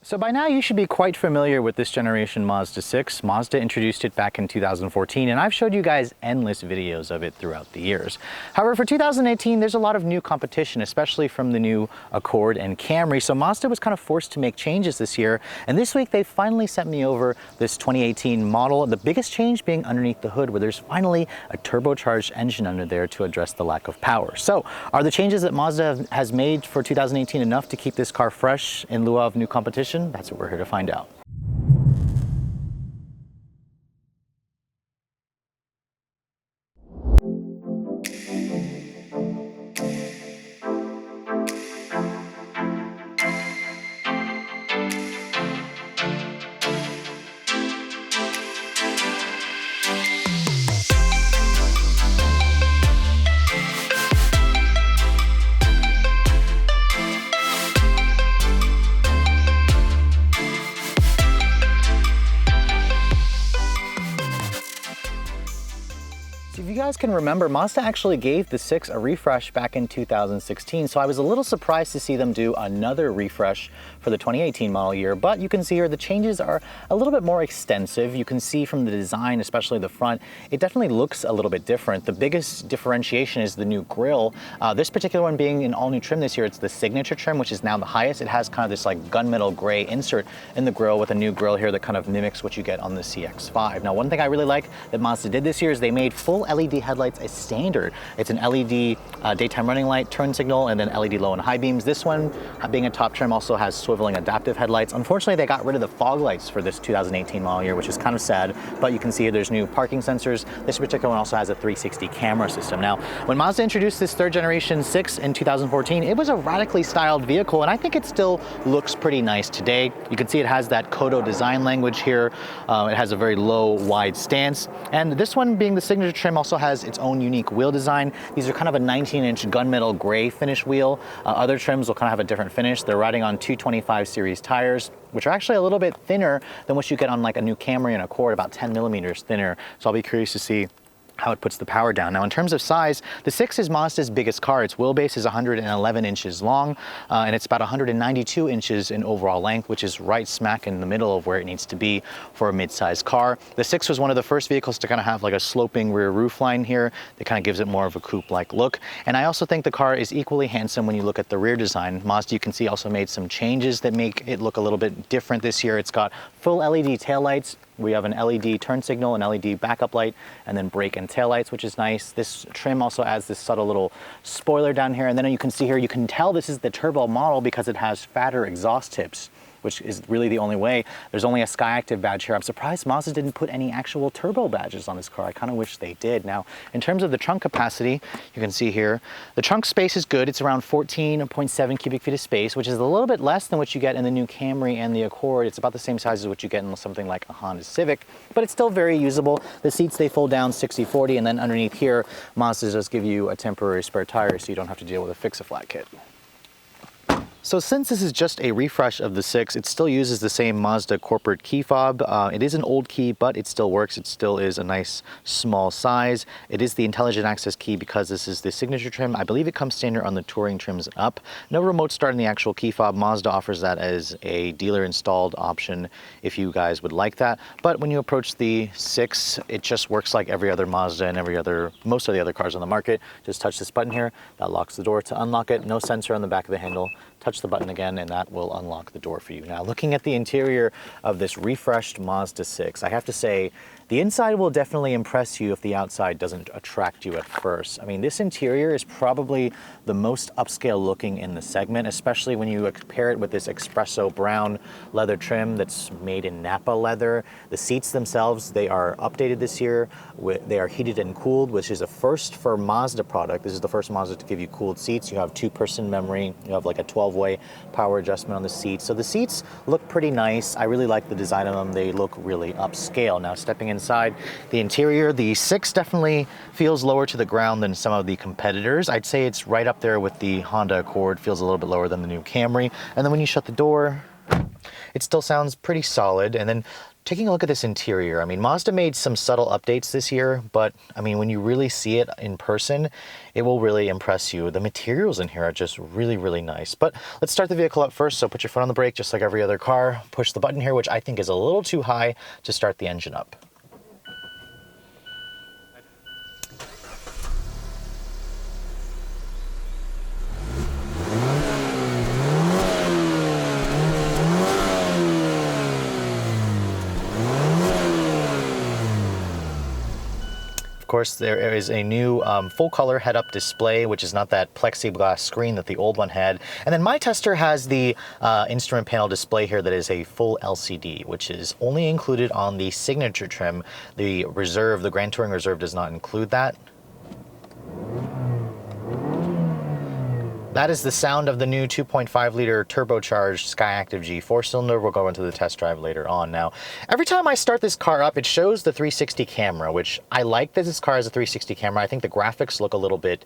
So by now you should be quite familiar with this generation Mazda 6. Mazda introduced it back in 2014 and I've showed you guys endless videos of it throughout the years. However, for 2018 there's a lot of new competition, especially from the new Accord and Camry, so Mazda was kind of forced to make changes this year, and this week they finally sent me over this 2018 model, the biggest change being underneath the hood, where there's finally a turbocharged engine under there to address the lack of power. So are the changes that Mazda has made for 2018 enough to keep this car fresh in lieu of new competition? That's what we're here to find out. If you guys can remember, Mazda actually gave the 6 a refresh back in 2016, so I was a little surprised to see them do another refresh for the 2018 model year, but you can see here the changes are a little bit more extensive. You can see from the design, especially the front, it definitely looks a little bit different. The biggest differentiation is the new grille. This particular one being an all-new trim this year, it's the signature trim, which is now the highest. It has kind of this like gunmetal gray insert in the grille with a new grille here that kind of mimics what you get on the CX-5. Now, one thing I really like that Mazda did this year is they made full LED headlights a standard. It's an LED daytime running light, turn signal, and then LED low and high beams. This one, being a top trim, also has swiveling adaptive headlights. Unfortunately, they got rid of the fog lights for this 2018 model year, which is kind of sad, but you can see here there's new parking sensors. This particular one also has a 360 camera system. Now, when Mazda introduced this third generation 6 in 2014, it was a radically styled vehicle, and I think it still looks pretty nice today. You can see it has that Kodo design language here. It has a very low, wide stance, and this one, being the signature trim, also has its own unique wheel design. These are kind of a 19-inch gunmetal gray finish wheel. Other trims will kind of have a different finish. They're riding on 225 series tires, which are actually a little bit thinner than what you get on like a new Camry and Accord, about 10 millimeters thinner. So I'll be curious to see how it puts the power down. Now, in terms of size, the 6 is Mazda's biggest car. Its wheelbase is 111 inches long, and it's about 192 inches in overall length, which is right smack in the middle of where it needs to be for a mid-sized car. The 6 was one of the first vehicles to kind of have like a sloping rear roof line here that kind of gives it more of a coupe-like look. And I also think the car is equally handsome when you look at the rear design. Mazda, you can see, also made some changes that make it look a little bit different this year. It's got full LED taillights. We have an LED turn signal, an LED backup light, and then brake and tail lights, which is nice. This trim also adds this subtle little spoiler down here. And then you can see here, you can tell this is the turbo model because it has fatter exhaust tips, which is really the only way. There's only a Skyactiv badge here. I'm surprised Mazda didn't put any actual turbo badges on this car. I kind of wish they did. Now, in terms of the trunk capacity, you can see here, the trunk space is good. It's around 14.7 cubic feet of space, which is a little bit less than what you get in the new Camry and the Accord. It's about the same size as what you get in something like a Honda Civic, but it's still very usable. The seats, they fold down 60/40, and then underneath here, Mazda does give you a temporary spare tire so you don't have to deal with a fix-a-flat kit. So since this is just a refresh of the 6, it still uses the same Mazda corporate key fob. It is an old key, but it still works. It still is a nice small size. It is the intelligent access key because this is the signature trim. I believe it comes standard on the touring trims and up. No remote start in the actual key fob. Mazda offers that as a dealer installed option if you guys would like that. But when you approach the 6, it just works like every other Mazda and most of the other cars on the market. Just touch this button here. That locks the door. To unlock it, no sensor on the back of the handle. Touch the button again and that will unlock the door for you. Now, looking at the interior of this refreshed Mazda 6, I have to say the inside will definitely impress you if the outside doesn't attract you at first. I mean, this interior is probably the most upscale looking in the segment, especially when you pair it with this espresso brown leather trim that's made in Napa leather. The seats themselves, they are updated this year. They are heated and cooled, which is a first for Mazda product. This is the first Mazda to give you cooled seats. You have 2-person memory. You have like a 12-way power adjustment on the seats. So the seats look pretty nice. I really like the design of them. They look really upscale. Now, stepping inside the interior, the 6 definitely feels lower to the ground than some of the competitors. I'd say it's right up there with the Honda Accord, feels a little bit lower than the new Camry. And then when you shut the door, it still sounds pretty solid. And then Taking a look at this interior, I mean, Mazda made some subtle updates this year, but I mean, when you really see it in person, it will really impress you. The materials in here are just really, really nice. But let's start the vehicle up first. So put your foot on the brake, just like every other car. Push the button here, which I think is a little too high to start the engine up. Of course, there is a new full color head-up display, which is not that plexiglass screen that the old one had. And then my tester has the instrument panel display here that is a full LCD, which is only included on the signature trim. The Reserve, the Grand Touring Reserve, does not include that. That is the sound of the new 2.5 liter turbocharged Skyactiv G 4-cylinder. We'll go into the test drive later on. Now, every time I start this car up, it shows the 360 camera, which I like that this car has a 360 camera. I think the graphics look a little bit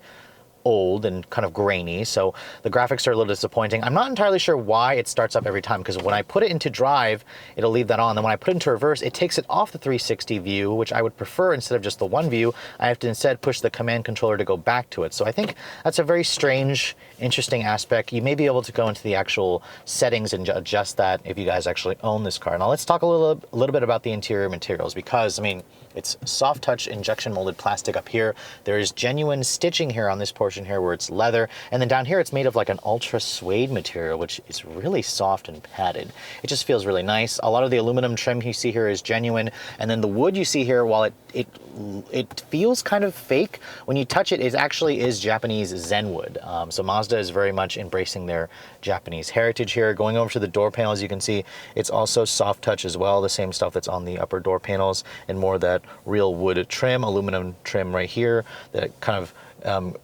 old and kind of grainy, so the graphics are a little disappointing. I'm not entirely sure why it starts up every time, because when I put it into drive, it'll leave that on. Then when I put it into reverse, it takes it off the 360 view, which I would prefer instead of just the one view. I have to instead push the command controller to go back to it. So I think that's a very strange, interesting aspect. You may be able to go into the actual settings and adjust that if you guys actually own this car. Now let's talk a little bit about the interior materials, because I mean, it's soft touch injection molded plastic up here. There is genuine stitching here on this portion here where it's leather. And then down here, it's made of like an ultra suede material, which is really soft and padded. It just feels really nice. A lot of the aluminum trim you see here is genuine. And then the wood you see here, while it feels kind of fake, when you touch it, it actually is Japanese Zen wood. So Mazda is very much embracing their Japanese heritage here. Going over to the door panels, you can see it's also soft touch as well. The same stuff that's on the upper door panels and more of that real wood trim, aluminum trim right here that kind of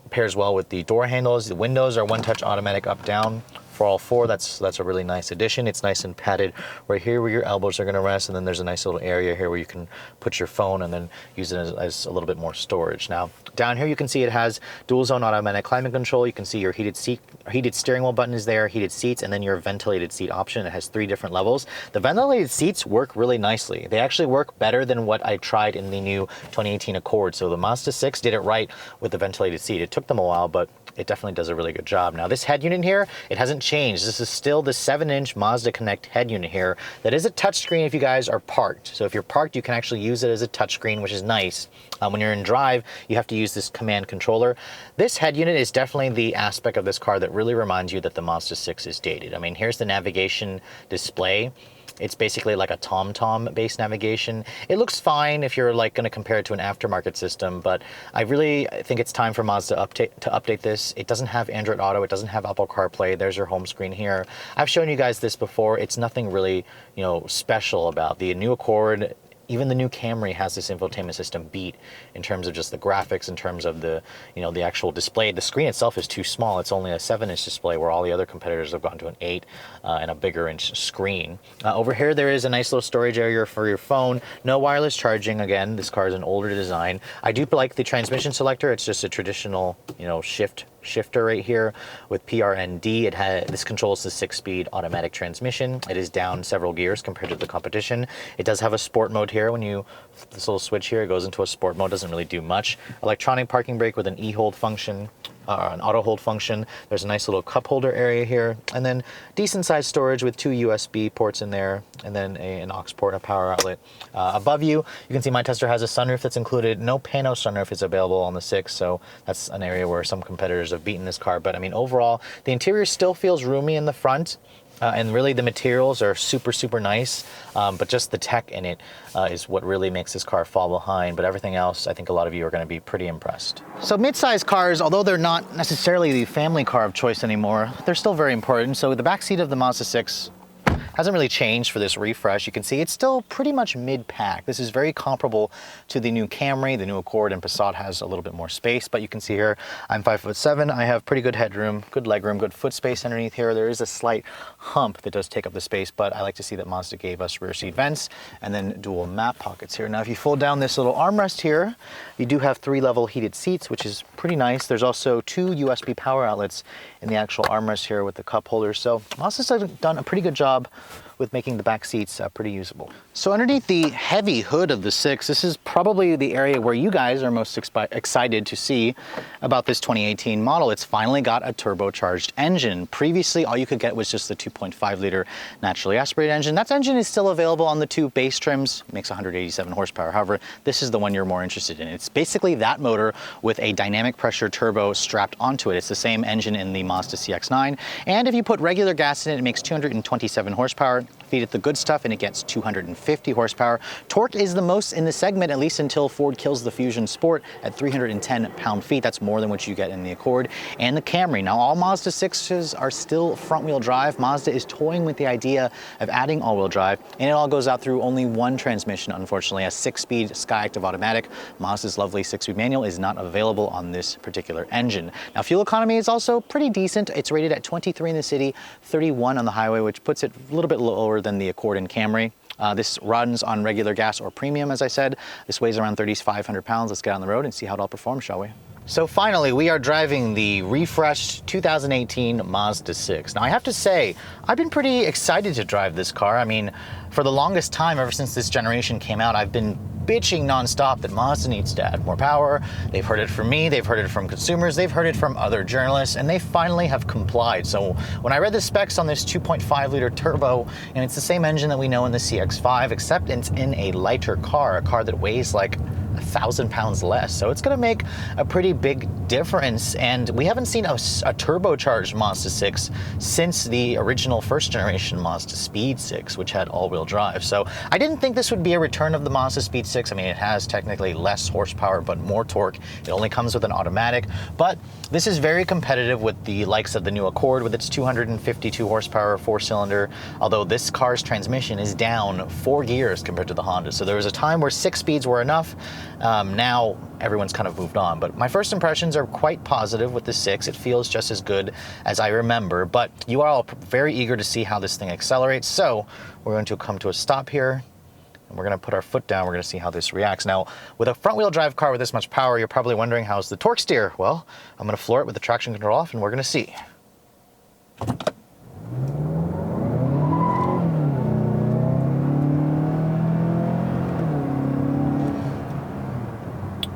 pairs well with the door handles. The windows are one-touch automatic up-down for all four. That's a really nice addition. It's nice and padded right here where your elbows are going to rest, and then there's a nice little area here where you can put your phone and then use it as a little bit more storage. Now down here you can see it has dual zone automatic climate control. You can see your heated steering wheel button is there, heated seats, and then your ventilated seat option. It has 3 different levels. The ventilated seats work really nicely. They actually work better than what I tried in the new 2018 Accord. So the Mazda6 did it right with the ventilated seat. It took them a while, but it definitely does a really good job. Now this head unit here, it hasn't changed. This is still the 7-inch Mazda Connect head unit here. That is a touchscreen if you guys are parked. So if you're parked, you can actually use it as a touchscreen, which is nice. When you're in drive, you have to use this command controller. This head unit is definitely the aspect of this car that really reminds you that the Mazda6 is dated. I mean, here's the navigation display. It's basically like a TomTom based navigation. It looks fine if you're like going to compare it to an aftermarket system, but I really think it's time for Mazda to update this. It doesn't have Android Auto. It doesn't have Apple CarPlay. There's your home screen here. I've shown you guys this before. It's nothing really, you know, special about the new Accord. Even the new Camry has this infotainment system beat in terms of just the graphics, in terms of the, you know, the actual display. The screen itself is too small. It's only a 7-inch display where all the other competitors have gone to an 8 and a bigger inch screen. Over here, there is a nice little storage area for your phone. No wireless charging. Again, this car is an older design. I do like the transmission selector. It's just a traditional, you know, shifter right here with PRND. This controls the 6-speed automatic transmission. It is down several gears compared to the competition. It does have a sport mode here. When you flip this little switch here, it goes into a sport mode. Doesn't really do much. Electronic parking brake with an e-hold function, an auto hold function. There's a nice little cup holder area here, and then decent sized storage with 2 USB ports in there, and then an aux port, a power outlet. Above you can see my tester has a sunroof that's included. No pano sunroof is available on the 6, so that's an area where some competitors have beaten this car. But I mean, overall, the interior still feels roomy in the front. And really the materials are super, super nice, but just the tech in it is what really makes this car fall behind. But everything else, I think a lot of you are going to be pretty impressed. So mid-size cars, although they're not necessarily the family car of choice anymore, they're still very important. So the back seat of the Mazda6 hasn't really changed for this refresh. You can see it's still pretty much mid-pack. This is very comparable to the new Camry. The new Accord and Passat has a little bit more space, but you can see here I'm 5'7". I have pretty good headroom, good legroom, good foot space underneath here. There is a slight hump that does take up the space, but I like to see that Mazda gave us rear seat vents and then dual map pockets here. Now, if you fold down this little armrest here, you do have 3-level heated seats, which is pretty nice. There's also 2 USB power outlets in the actual armrest here with the cup holders. So Mazda's done a pretty good job with making the back seats pretty usable. So underneath the heavy hood of the 6, this is probably the area where you guys are most excited to see about this 2018 model. It's finally got a turbocharged engine. Previously, all you could get was just the 2.5 liter naturally aspirated engine. That engine is still available on the 2 base trims, makes 187 horsepower. However, this is the one you're more interested in. It's basically that motor with a dynamic pressure turbo strapped onto it. It's the same engine in the Mazda CX-9. And if you put regular gas in it, it makes 227 horsepower. Feed it the good stuff and it gets 250 horsepower. Torque is the most in the segment, at least until Ford kills the Fusion Sport at 310 pound-feet. That's more than what you get in the Accord and the Camry. Now, all Mazda 6s are still front-wheel drive. Mazda is toying with the idea of adding all-wheel drive, and it all goes out through only one transmission, unfortunately, a 6-speed Skyactiv automatic. Mazda's lovely 6-speed manual is not available on this particular engine. Now, fuel economy is also pretty decent. It's rated at 23 in the city, 31 on the highway, which puts it a little bit lower than the Accord and Camry. This runs on regular gas or premium, as I said. This weighs around 3,500 pounds. Let's get on the road and see how it all performs, shall we? So finally, we are driving the refreshed 2018 Mazda 6. Now, I have to say, I've been pretty excited to drive this car. I mean, for the longest time, ever since this generation came out, I've been bitching nonstop that Mazda needs to add more power. They've heard it from me, they've heard it from consumers, they've heard it from other journalists, and they finally have complied. So when I read the specs on this 2.5 liter turbo, and it's the same engine that we know in the CX-5, except it's in a lighter car, a car that weighs like 1,000 pounds less. So it's gonna make a pretty big difference. And we haven't seen a turbocharged Mazda 6 since the original first generation Mazda Speed 6, which had all-wheel drive. So I didn't think this would be a return of the Mazda Speed 6. I mean, it has technically less horsepower, but more torque. It only comes with an automatic, but this is very competitive with the likes of the new Accord with its 252 horsepower 4-cylinder, although this car's transmission is down 4 gears compared to the Honda. So there was a time where 6 speeds were enough. Now everyone's kind of moved on, but my first impressions are quite positive with the 6. It feels just as good as I remember, but you are all very eager to see how this thing accelerates. So we're going to come to a stop here and we're going to put our foot down. We're going to see how this reacts. Now, with a front wheel drive car with this much power, you're probably wondering, how's the torque steer? Well, I'm going to floor it with the traction control off and we're going to see.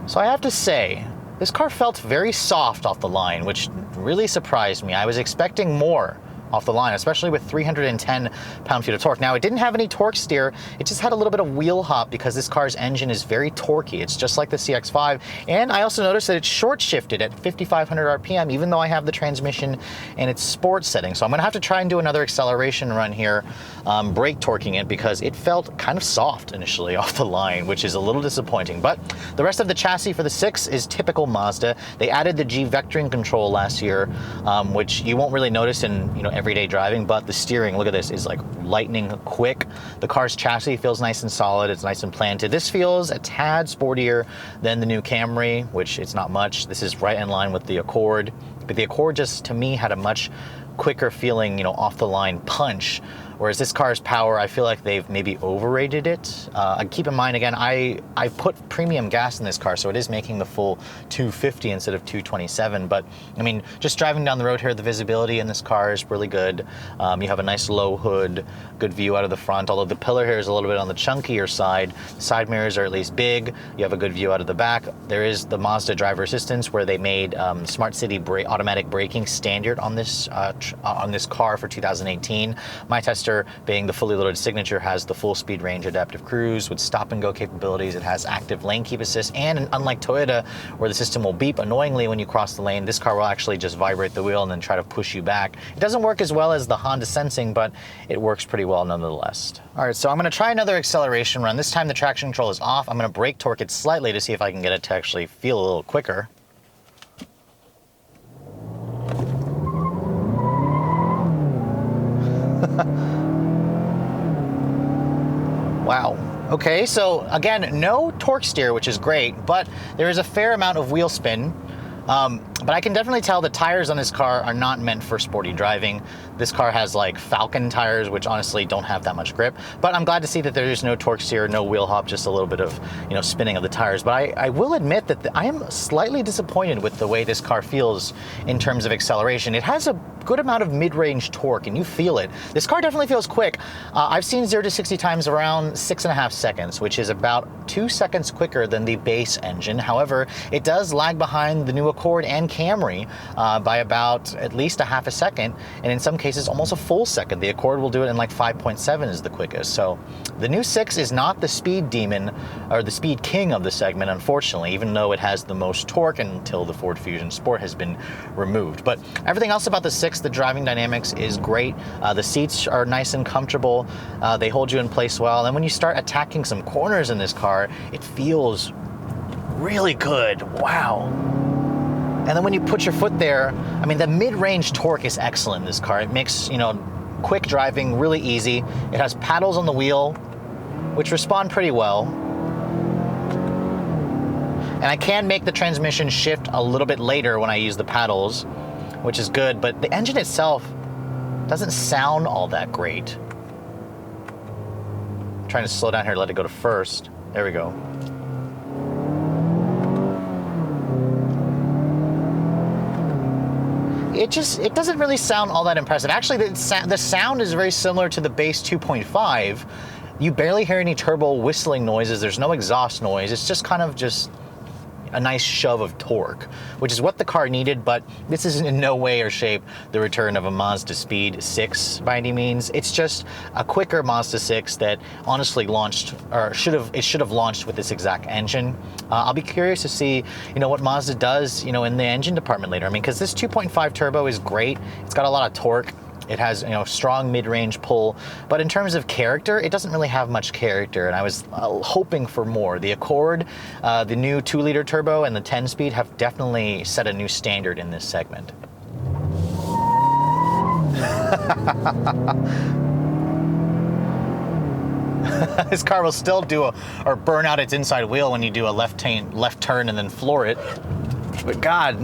So I have to say, this car felt very soft off the line, which really surprised me. I was expecting more off the line, especially with 310 pound-feet of torque. Now, it didn't have any torque steer. It just had a little bit of wheel hop because this car's engine is very torquey. It's just like the CX-5. And I also noticed that it's short shifted at 5,500 RPM, even though I have the transmission in its sport setting. So I'm gonna have to try and do another acceleration run here, brake torquing it, because it felt kind of soft initially off the line, which is a little disappointing. But the rest of the chassis for the 6 is typical Mazda. They added the G vectoring control last year, which you won't really notice in everyday driving, but the steering, look at this, is like lightning quick. The car's chassis feels nice and solid. It's nice and planted. This feels a tad sportier than the new Camry, which it's not much. This is right in line with the Accord, but the Accord just, to me, had a much quicker feeling, off the line punch. Whereas this car's power, I feel like they've maybe overrated it. Keep in mind, again, I put premium gas in this car, so it is making the full 250 instead of 227. But I mean, just driving down the road here, the visibility in this car is really good. You have a nice low hood, good view out of the front, although the pillar here is a little bit on the chunkier side. Side mirrors are at least big. You have a good view out of the back. There is the Mazda driver assistance, where they made smart city automatic braking standard on this car for 2018. My tester, being the fully loaded Signature, has the full speed range adaptive cruise with stop and go capabilities. It has active lane keep assist, and unlike Toyota, where the system will beep annoyingly when you cross the lane, this car will actually just vibrate the wheel and then try to push you back. It doesn't work as well as the Honda sensing, but it works pretty well nonetheless. All right, so I'm going to try another acceleration run. This time the traction control is off. I'm going to brake torque it slightly to see if I can get it to actually feel a little quicker. Wow. Okay, so again, no torque steer, which is great, but there is a fair amount of wheel spin. But I can definitely tell the tires on this car are not meant for sporty driving. This car has like Falcon tires, which honestly don't have that much grip. But I'm glad to see that there's no torque steer, no wheel hop, just a little bit of, you know, spinning of the tires. But I will admit that I am slightly disappointed with the way this car feels in terms of acceleration. It has a good amount of mid-range torque, and you feel it. This car definitely feels quick. I've seen 0 to 60 times around 6.5 seconds, which is about 2 seconds quicker than the base engine. However, it does lag behind the new Accord and Camry by about at least a half a second, and in some cases almost a full second. The Accord will do it in like 5.7 is the quickest. So the new 6 is not the speed demon or the speed king of the segment, unfortunately, even though it has the most torque until the Ford Fusion Sport has been removed. But everything else about the 6, the driving dynamics is great. The seats are nice and comfortable. They hold you in place well. And when you start attacking some corners in this car, it feels really good. Wow. And then when you put your foot there, I mean, the mid-range torque is excellent in this car. It makes, you know, quick driving really easy. It has paddles on the wheel, which respond pretty well. And I can make the transmission shift a little bit later when I use the paddles, which is good, but the engine itself doesn't sound all that great. I'm trying to slow down here, let it go to first. There we go. It doesn't really sound all that impressive. Actually, the sound is very similar to the base 2.5. You barely hear any turbo whistling noises. There's no exhaust noise. It's just kind of just a nice shove of torque, which is what the car needed, but this is in no way or shape the return of a Mazda Speed 6 by any means. It's just a quicker Mazda 6 that honestly launched, or should have launched with this exact engine. I'll be curious to see, you know, what Mazda does, you know, in the engine department later. I mean, because this 2.5 turbo is great. It's got a lot of torque. It has, you know, strong mid-range pull, but in terms of character, it doesn't really have much character, and I was hoping for more. The Accord, the new 2-liter turbo, and the 10-speed have definitely set a new standard in this segment. This car will still do or burn out its inside wheel when you do a left turn and then floor it. But God,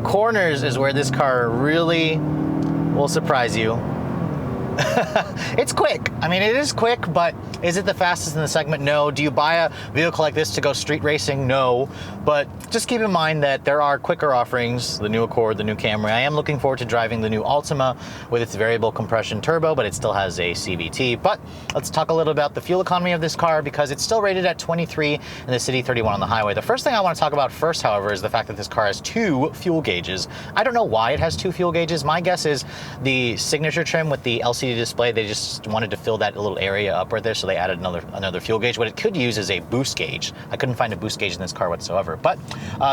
corners is where this car really will surprise you. It's quick. I mean, it is quick, but is it the fastest in the segment? No. Do you buy a vehicle like this to go street racing? No. But just keep in mind that there are quicker offerings, the new Accord, the new Camry. I am looking forward to driving the new Altima with its variable compression turbo, but it still has a CVT. But let's talk a little about the fuel economy of this car, because it's still rated at 23 in the city, 31 on the highway. The first thing I want to talk about first, however, is the fact that this car has 2 fuel gauges. I don't know why it has 2 fuel gauges. My guess is the signature trim with the LCD display, they just wanted to fill that little area up right there, so they added another fuel gauge. What it could use is a boost gauge. I couldn't find a boost gauge in this car whatsoever. But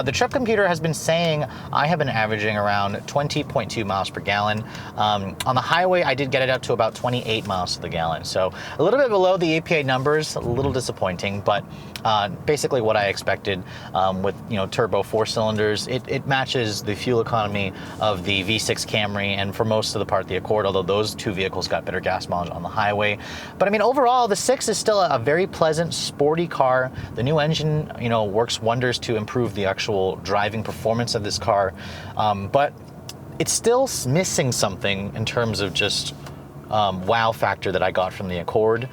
the trip computer has been saying I have been averaging around 20.2 miles per gallon. On the highway, I did get it up to about 28 miles to the gallon. So a little bit below the EPA numbers, a little disappointing, but basically what I expected with, you know, turbo 4 cylinders. It matches the fuel economy of the V6 Camry, and for most of the part the Accord, although those 2 vehicles got better gas mileage on the highway. But I mean, overall, the 6 is still a very pleasant, sporty car. The new engine, you know, works wonders to improve the actual driving performance of this car. But it's still missing something in terms of just wow factor that I got from the Accord,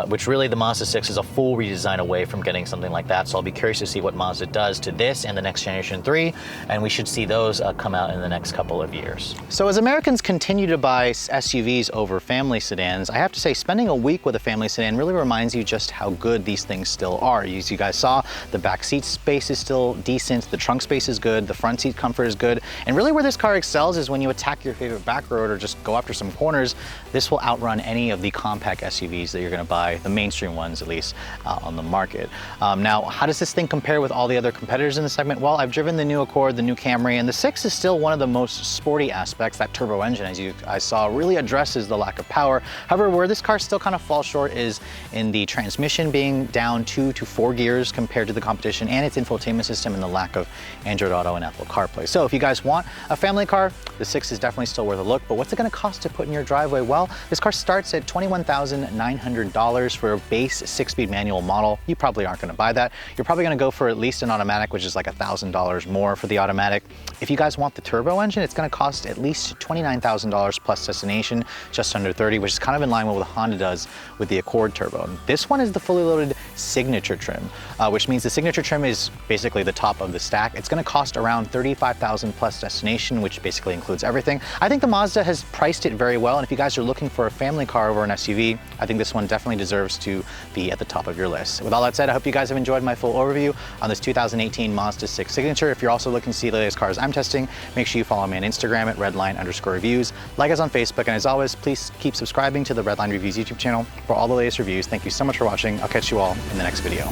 which really the Mazda 6 is a full redesign away from getting something like that. So I'll be curious to see what Mazda does to this and the next generation 3, and we should see those come out in the next couple of years. So as Americans continue to buy SUVs over family sedans, I have to say spending a week with a family sedan really reminds you just how good these things still are. As you guys saw, the back seat space is still decent, the trunk space is good, the front seat comfort is good, and really where this car excels is when you attack your favorite back road or just go after some corners. This will outrun any of the compact SUVs that you're going to buy, the mainstream ones at least, on the market. Now, how does this thing compare with all the other competitors in the segment? Well, I've driven the new Accord, the new Camry, and the 6 is still one of the most sporty aspects. That turbo engine, as you guys saw, really addresses the lack of power. However, where this car still kind of falls short is in the transmission being down 2 to 4 gears compared to the competition, and its infotainment system and the lack of Android Auto and Apple CarPlay. So if you guys want a family car, the 6 is definitely still worth a look, but what's it going to cost to put in your driveway? Well, This car starts at $21,900 for a base 6-speed manual model. You probably aren't going to buy that. You're probably going to go for at least an automatic, which is like $1,000 more for the automatic. If you guys want the turbo engine, it's going to cost at least $29,000 plus destination, just under 30, which is kind of in line with what Honda does with the Accord turbo. This one is the fully loaded signature trim, which means the signature trim is basically the top of the stack. It's going to cost around $35,000 plus destination, which basically includes everything. I think the Mazda has priced it very well, and if you guys are looking for a family car over an SUV, I think this one definitely deserves to be at the top of your list. With all that said, I hope you guys have enjoyed my full overview on this 2018 Mazda 6 Signature. If you're also looking to see the latest cars I'm testing, make sure you follow me on Instagram at redline_reviews. Like us on Facebook, and as always, please keep subscribing to the Redline Reviews YouTube channel for all the latest reviews. Thank you so much for watching. I'll catch you all in the next video.